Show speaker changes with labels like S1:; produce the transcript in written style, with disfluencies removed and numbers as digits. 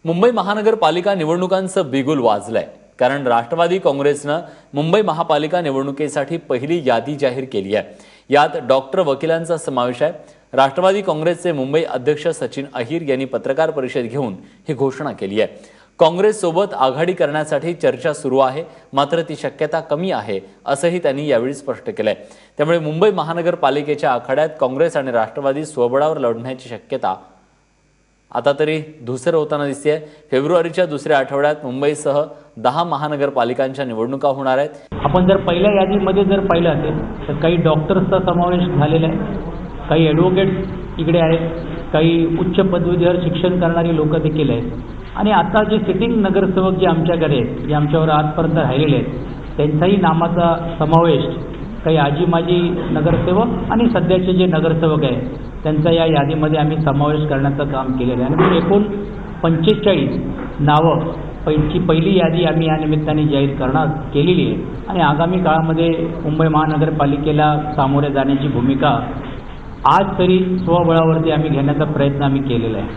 S1: मुंबई महानगरपालिका निवडणुकांचं बिगुल वाजलंय। कारण राष्ट्रवादी काँग्रेसनं मुंबई महापालिका निवडणुकीसाठी पहिली यादी जाहीर केली आहे। यात डॉक्टर वकिलांचा समावेश आहे। राष्ट्रवादी काँग्रेसचे मुंबई अध्यक्ष सचिन अहिर यांनी पत्रकार परिषद घेऊन ही घोषणा केली आहे। काँग्रेस सोबत आघाडी करण्यासाठी चर्चा सुरू आहे, मात्र ती शक्यता कमी आहे असंही त्यांनी यावेळी स्पष्ट केलंय। त्यामुळे मुंबई महानगरपालिकेच्या आखाड्यात काँग्रेस आणि राष्ट्रवादी स्वबळावर लढण्याची शक्यता आता तरी धुसर होताना दिसते। फेब्रुवारीच्या दुसऱ्या आठवड्यात मुंबईसह 10 महानगरपालिकांच्या निवडणुका होणार आहेत।
S2: आपण जर पहिल्या यादीमध्ये जर पाहिलं असेल तर काही डॉक्टर्सचा समावेश झालेला आहे, काही ॲडव्होकेट्स इकडे आहेत, काही उच्च पदवीधर शिक्षण करणारी लोक देखील आहेत आणि आता जे सिटिंग नगरसेवक जे आमच्याकडे आहेत, जे आमच्यावर आजपर्यंत राहिलेले आहेत, त्यांचाही नामाचा समावेश, काही आजी माजी नगरसेवक आणि सध्याचे जे नगरसेवक आहेत त्यांचा या यादीमध्ये आम्ही समावेश करण्याचं काम केलेलं आहे आणि एकूण 45 नावं पहिली यादी आम्ही या निमित्ताने जाहीर केलेली आहे आणि आगामी काळामध्ये मुंबई महानगरपालिकेला सामोरे जाण्याची भूमिका आज तरी स्वबळावरती आम्ही घेण्याचा प्रयत्न आम्ही केलेला आहे।